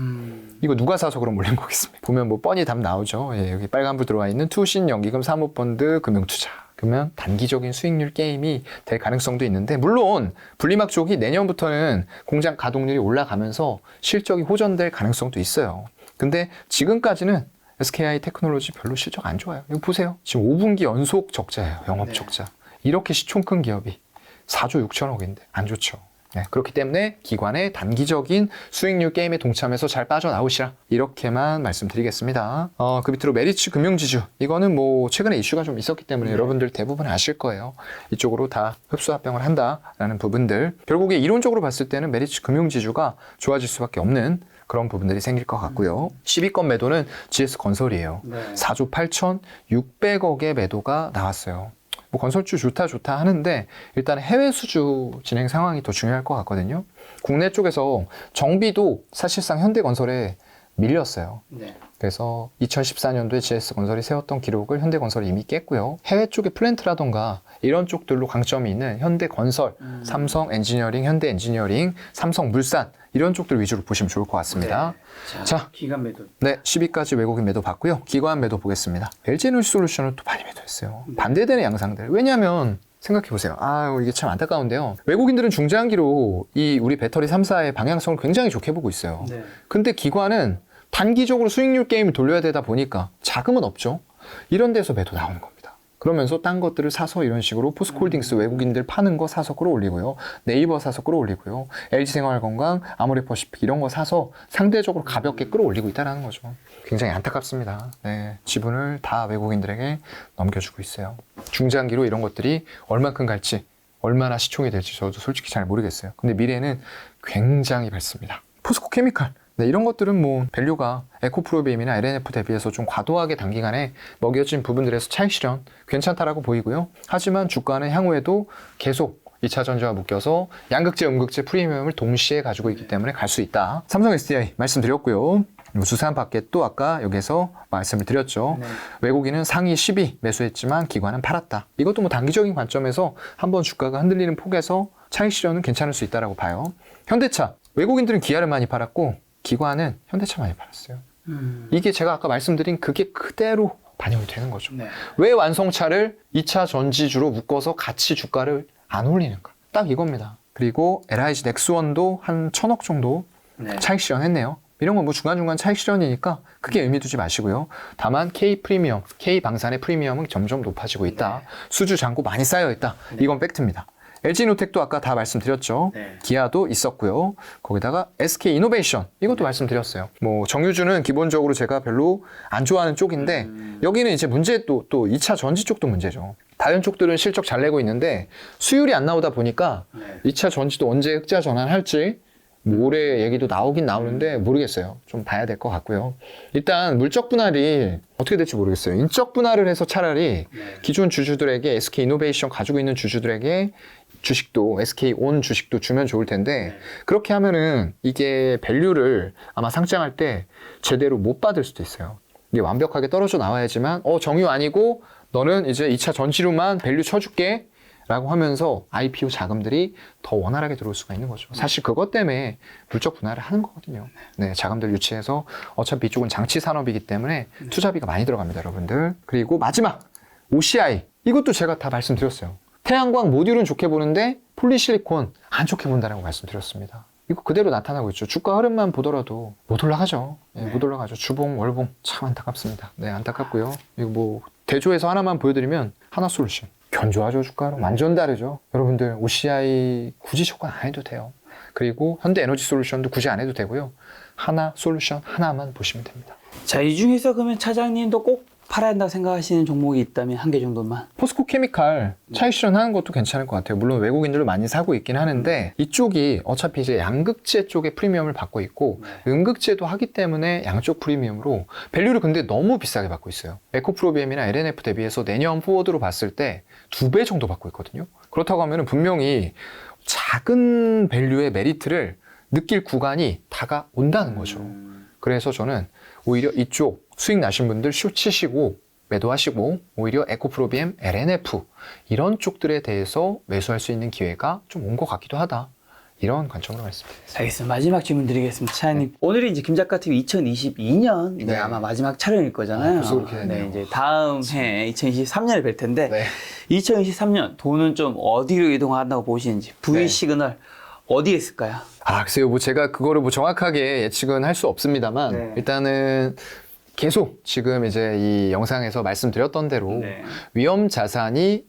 이거 누가 사서 그럼 올린 거겠습니까? 보면 뭐 뻔히 답 나오죠. 예, 여기 빨간불 들어와 있는 투신, 연기금, 사모펀드, 금융투자. 그러면 단기적인 수익률 게임이 될 가능성도 있는데 물론 분리막 쪽이 내년부터는 공장 가동률이 올라가면서 실적이 호전될 가능성도 있어요. 근데 지금까지는 SKI테크놀로지 별로 실적 안 좋아요. 이거 보세요. 지금 5분기 연속 적자예요. 영업 적자. 이렇게 시총 큰 기업이 4조 6천억인데 안 좋죠. 네, 그렇기 때문에 기관의 단기적인 수익률 게임에 동참해서 잘 빠져나오시라 이렇게만 말씀드리겠습니다. 그 밑으로 메리츠 금융지주 이거는 뭐 최근에 이슈가 좀 있었기 때문에 여러분들 대부분 아실 거예요. 이쪽으로 다 흡수합병을 한다라는 부분들 결국에 이론적으로 봤을 때는 메리츠 금융지주가 좋아질 수밖에 없는 그런 부분들이 생길 것 같고요. 10위권 매도는 GS건설이에요. 4조 8,600억의 매도가 나왔어요. 뭐 건설주 좋다 하는데 일단 해외 수주 진행 상황이 더 중요할 것 같거든요. 국내 쪽에서 정비도 사실상 현대건설에 밀렸어요. 그래서 2014년도에 GS건설이 세웠던 기록을 현대건설이 이미 깼고요. 해외 쪽의 플랜트라던가 이런 쪽들로 강점이 있는 현대건설, 삼성 엔지니어링, 현대 엔지니어링, 삼성물산 이런 쪽들 위주로 보시면 좋을 것 같습니다. 자, 기관 매도. 네, 10위까지 외국인 매도 봤고요. 기관 매도 보겠습니다. LG에너지솔루션은 또 많이 매도했어요. 반대되는 양상들. 왜냐하면 생각해보세요. 이게 참 안타까운데요. 외국인들은 중장기로 이 우리 배터리 3사의 방향성을 굉장히 좋게 보고 있어요. 근데 기관은 단기적으로 수익률 게임을 돌려야 되다 보니까 자금은 없죠. 이런 데서 매도 나오는 겁니다. 그러면서 딴 것들을 사서 이런 식으로 포스코홀딩스 외국인들 파는 거 사서 끌어올리고요. 네이버 사서 끌어올리고요. LG생활건강, 아모레퍼시픽 이런 거 사서 상대적으로 가볍게 끌어올리고 있다는 거죠. 굉장히 안타깝습니다. 네, 지분을 다 외국인들에게 넘겨주고 있어요. 중장기로 이런 것들이 얼만큼 갈지 얼마나 시총이 될지 저도 솔직히 잘 모르겠어요. 근데 미래는 굉장히 밝습니다. 포스코케미칼 네, 이런 것들은 뭐 밸류가 에코프로비엠이나 LNF 대비해서 좀 과도하게 단기간에 먹여진 부분들에서 차익 실현 괜찮다라고 보이고요. 하지만 주가는 향후에도 계속 2차 전지와 묶여서 양극재, 음극재 프리미엄을 동시에 가지고 있기 때문에 갈 수 있다. 삼성 SDI 말씀드렸고요. 주산 파켓도 아까 여기서 말씀을 드렸죠. 네. 외국인은 상위 10위 매수했지만 기관은 팔았다. 이것도 뭐 단기적인 관점에서 한번 주가가 흔들리는 폭에서 차익 실현은 괜찮을 수 있다고 봐요. 현대차, 외국인들은 기아를 많이 팔았고 기관은 현대차 많이 팔았어요. 이게 제가 아까 말씀드린 그게 그대로 반영이 되는 거죠. 네. 왜 완성차를 2차 전지주로 묶어서 같이 주가를 안 올리는가? 딱 이겁니다. 그리고 LIG 넥스원도 한 1,000억 정도 네. 차익 실현했네요. 이런 건 뭐 중간중간 차익 실현이니까 크게 의미 두지 마시고요. 다만 K 프리미엄, K 방산의 프리미엄은 점점 높아지고 있다. 네. 수주 잔고 많이 쌓여 있다. 네. 이건 팩트입니다. LG노텍도 아까 다 말씀드렸죠. 네. 기아도 있었고요. 거기다가 SK 이노베이션 이것도 말씀드렸어요. 뭐 정유주는 기본적으로 제가 별로 안 좋아하는 쪽인데 여기는 이제 문제 또 2차 전지 쪽도 문제죠. 다른 쪽들은 실적 잘 내고 있는데 수율이 안 나오다 보니까 네. 2차 전지도 언제 흑자 전환할지 뭐 올해 얘기도 나오긴 나오는데 모르겠어요. 좀 봐야 될 것 같고요. 일단 물적 분할이 어떻게 될지 모르겠어요. 인적 분할을 해서 차라리 네. 기존 주주들에게 SK 이노베이션 가지고 있는 주주들에게 주식도 SK 온 주식도 주면 좋을 텐데 네. 그렇게 하면은 이게 밸류를 아마 상장할 때 제대로 못 받을 수도 있어요. 이게 완벽하게 떨어져 나와야지만 정유 아니고 너는 이제 2차 전지로만 밸류 쳐줄게 라고 하면서 IPO 자금들이 더 원활하게 들어올 수가 있는 거죠. 사실 그것 때문에 물적 분할을 하는 거거든요. 네, 자금들 유치해서 어차피 이쪽은 장치 산업이기 때문에 투자비가 많이 들어갑니다, 여러분들. 그리고 마지막 OCI 이것도 제가 다 말씀드렸어요. 태양광 모듈은 좋게 보는데 폴리실리콘 안 좋게 본다라고 말씀드렸습니다. 이거 그대로 나타나고 있죠. 주가 흐름만 보더라도 못 올라가죠. 네, 못 올라가죠. 주봉, 월봉 참 안타깝습니다. 네, 안타깝고요. 이거 뭐 대조해서 하나만 보여드리면 하나솔루션 견조하죠. 주가로 완전 다르죠. 여러분들 OCI 굳이 접근 안 해도 돼요. 그리고 현대에너지솔루션도 굳이 안 해도 되고요. 하나솔루션 하나만 보시면 됩니다. 자, 이 중에서 그러면 차장님도 꼭 팔아야 한다고 생각하시는 종목이 있다면 한 개 정도만. 포스코 케미칼 차익 실현하는 것도 괜찮을 것 같아요. 물론 외국인들도 많이 사고 있긴 하는데 이쪽이 어차피 이제 양극재 쪽에 프리미엄을 받고 있고 음극재도 하기 때문에 양쪽 프리미엄으로 밸류를 근데 너무 비싸게 받고 있어요. 에코프로비엠이나 LNF 대비해서 내년 포워드로 봤을 때 2배 정도 받고 있거든요. 그렇다고 하면 분명히 작은 밸류의 메리트를 느낄 구간이 다가온다는 거죠. 그래서 저는 오히려 이쪽 수익 나신 분들 숏 치시고 매도하시고 오히려 에코프로비엠, LNF 이런 쪽들에 대해서 매수할 수 있는 기회가 좀 온 것 같기도 하다. 이런 관점으로 말씀드리겠습니다. 알겠습니다. 마지막 질문 드리겠습니다. 차장님. 오늘이 이제 김작가 TV 2022년 이제 네. 아마 마지막 촬영일 거잖아요. 벌써 그렇게 됐네요. 네, 이제 다음 해 2023년에 뵐 텐데 네. 2023년 돈은 좀 어디로 이동한다고 보시는지 V 네. 시그널 어디에 있을까요? 글쎄요. 뭐 제가 그거를 뭐 정확하게 예측은 할 수 없습니다만 네. 일단은 계속 지금 이제 이 영상에서 말씀드렸던 대로 네. 위험 자산이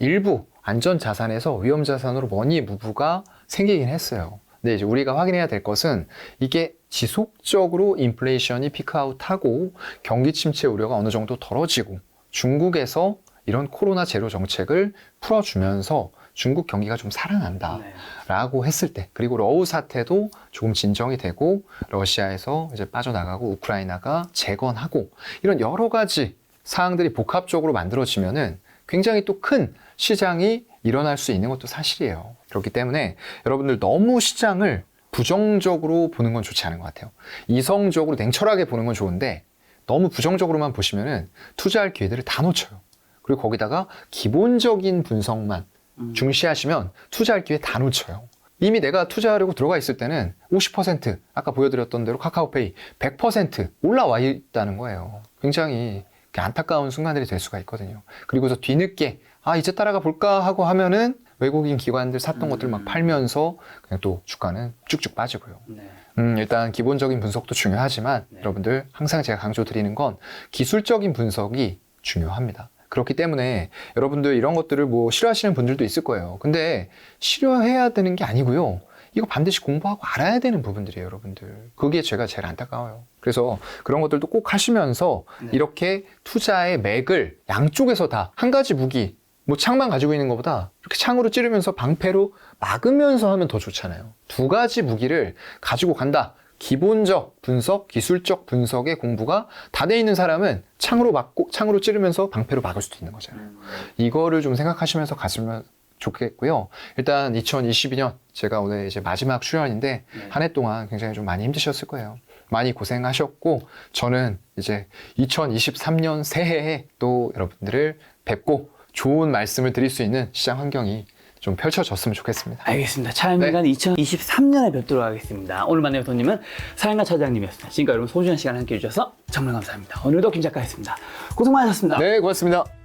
일부 안전 자산에서 위험 자산으로 머니 무브가 생기긴 했어요. 근데 이제 우리가 확인해야 될 것은 이게 지속적으로 인플레이션이 피크아웃하고 경기 침체 우려가 어느 정도 덜어지고 중국에서 이런 코로나 제로 정책을 풀어주면서 중국 경기가 좀 살아난다라고 했을 때, 그리고 러우 사태도 조금 진정이 되고 러시아에서 이제 빠져나가고 우크라이나가 재건하고 이런 여러 가지 사항들이 복합적으로 만들어지면은 굉장히 또 큰 시장이 일어날 수 있는 것도 사실이에요. 그렇기 때문에 여러분들 너무 시장을 부정적으로 보는 건 좋지 않은 것 같아요. 이성적으로 냉철하게 보는 건 좋은데 너무 부정적으로만 보시면은 투자할 기회들을 다 놓쳐요. 그리고 거기다가 기본적인 분석만 중시하시면 투자할 기회 다 놓쳐요. 이미 내가 투자하려고 들어가 있을 때는 50% 아까 보여드렸던 대로 카카오페이 100% 올라와 있다는 거예요. 굉장히 안타까운 순간들이 될 수가 있거든요. 그리고서 뒤늦게 이제 따라가 볼까 하고 하면은 외국인 기관들 샀던 것들 막 팔면서 그냥 또 주가는 쭉쭉 빠지고요. 네. 일단 기본적인 분석도 중요하지만 여러분들 항상 제가 강조드리는 건 기술적인 분석이 중요합니다. 그렇기 때문에 여러분들 이런 것들을 뭐 싫어하시는 분들도 있을 거예요. 근데 싫어해야 되는 게 아니고요. 이거 반드시 공부하고 알아야 되는 부분들이에요, 여러분들. 그게 제가 제일 안타까워요. 그래서 그런 것들도 꼭 하시면서 이렇게 투자의 맥을 양쪽에서 다 한 가지 무기, 뭐 창만 가지고 있는 것보다 이렇게 창으로 찌르면서 방패로 막으면서 하면 더 좋잖아요. 두 가지 무기를 가지고 간다. 기본적 분석, 기술적 분석의 공부가 다 돼 있는 사람은 창으로 막고, 창으로 찌르면서 방패로 막을 수도 있는 거잖아요. 이거를 좀 생각하시면서 가시면 좋겠고요. 일단 2022년 제가 오늘 이제 마지막 출연인데 한 해 동안 굉장히 좀 많이 힘드셨을 거예요. 많이 고생하셨고 저는 이제 2023년 새해에 또 여러분들을 뵙고 좋은 말씀을 드릴 수 있는 시장 환경이 좀 펼쳐졌으면 좋겠습니다. 알겠습니다. 차장님과는 2023년에 뵙도록 하겠습니다. 오늘 만난 손님은 사양가 차장님이었습니다. 지금까지 여러분 소중한 시간 함께 해주셔서 정말 감사합니다. 오늘도 김 작가였습니다. 고생 많으셨습니다. 네, 고맙습니다.